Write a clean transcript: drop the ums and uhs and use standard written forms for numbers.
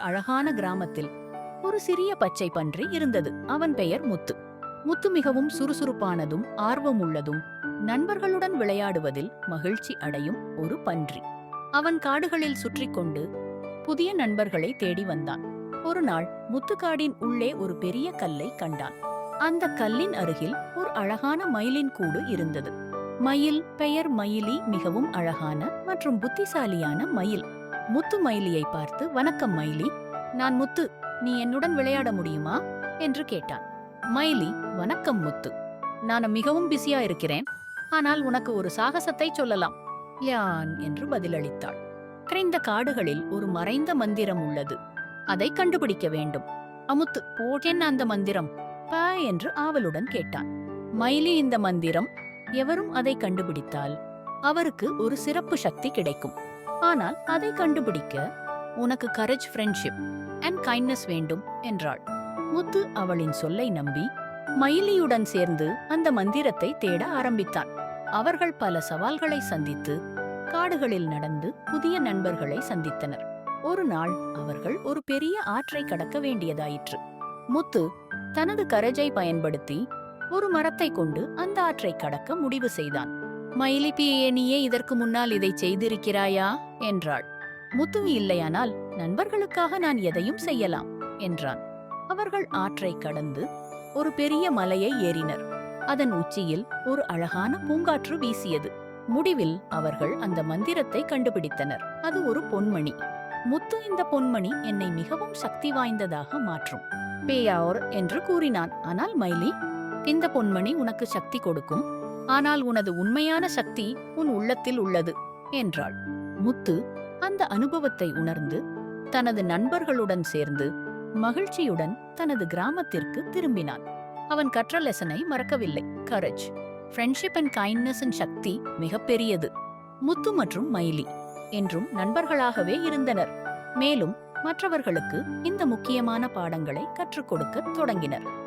அழகான கிராமத்தில் ஒரு சிறிய பச்சை பன்றி இருந்தது. அவன் பெயர் முத்து. முத்து மிகவும் சுறுசுறுப்பானதும் ஆர்வமுள்ளதும் நண்பர்களுடன் விளையாடுவதில் மகிழ்ச்சி அடையும் ஒரு பன்றி. அவன் காடுகளில் சுற்றி கொண்டு புதிய நண்பர்களை தேடி வந்தான். ஒரு நாள் முத்துக்காடின் உள்ளே ஒரு பெரிய கல்லை கண்டான். அந்த கல்லின் அருகில் ஒரு அழகான மயிலின் கூடு இருந்தது. மயில் பெயர் மயிலி மிகவும் அழகான மற்றும் புத்திசாலியான மயில். முத்து மயிலியை பார்த்து, "வணக்கம் மயிலி, நான் முத்து, நீ என்னுடன் விளையாட முடியுமா?" என்று கேட்டான். மயிலி, "வணக்கம் முத்து, நான் மிகவும் பிஸியா இருக்கிறேன், ஆனால் உனக்கு ஒரு சாகசத்தை சொல்லலாம்." யான் என்று பதிலளித்தாள். "இந்த காடுகளில் ஒரு மறைந்த மந்திரம் உள்ளது, அதை கண்டுபிடிக்க வேண்டும்." அமுத்து, "போட்டேன் அந்த மந்திரம் ப என்று ஆவலுடன் கேட்டான். மயிலி, "இந்த மந்திரம் எவரும் அதை கண்டுபிடித்தால் அவருக்கு ஒரு சிறப்பு சக்தி கிடைக்கும். ஆனால் அதை கண்டுபிடிக்க உனக்கு கரேஜ், ஃப்ரெண்ட்ஷிப் அண்ட் கைண்ட்னஸ் வேண்டும்" என்றாள். முத்து அவளின் சொல்லை நம்பி மயிலியுடன் சேர்ந்து அந்த மந்திரத்தை தேட ஆரம்பித்தான். அவர்கள் பல சவால்களை சந்தித்து காடுகளில் நடந்து புதிய நண்பர்களை சந்தித்தனர். ஒரு நாள் அவர்கள் ஒரு பெரிய ஆற்றை கடக்க வேண்டியதாயிற்று. முத்து தனது கரேஜை பயன்படுத்தி ஒரு மரத்தை கொண்டு அந்த ஆற்றை கடக்க முடிவு செய்தான். மயிலி, "நீயே இதற்கு முன்னால் இதை செய்திருக்கிறாயா?" என்றாள். முத்து, "இல்லையானால் நண்பர்களுக்காக நான் எதையும் செய்யலாம்" என்றான். அவர்கள் ஆற்றை கடந்து ஒரு பெரிய மலையை ஏறினர். அதன் உச்சியில் ஒரு அழகான பூங்காற்று வீசியது. முடிவில் அவர்கள் அந்த மந்திரத்தை கண்டுபிடித்தனர். அது ஒரு பொன்மணி. முத்து, "இந்த பொன்மணி என்னை மிகவும் சக்தி வாய்ந்ததாக மாற்றும் பேயார்" என்று கூறினான். ஆனால் மயிலி, "இந்த பொன்மணி உனக்கு சக்தி கொடுக்கும், ஆனால் உனது உண்மையான சக்தி உன் உள்ளத்தில் உள்ளது" என்றாள். முத்து அந்த அனுபவத்தை உணர்ந்து தனது நண்பர்களுடன் சேர்ந்து மகிழ்ச்சியுடன் தனது கிராமத்திற்கு திரும்பினான். அவன் கற்ற லெசனை மறக்கவில்லை. கரேஜ், ஃப்ரெண்ட்ஷிப் அண்ட் கைண்ட்னஸின் சக்தி மிகப்பெரியது. முத்து மற்றும் மயிலி என்றும் நண்பர்களாகவே இருந்தனர். மேலும் மற்றவர்களுக்கு இந்த முக்கியமான பாடங்களை கற்றுக் கொடுக்கத் தொடங்கினர்.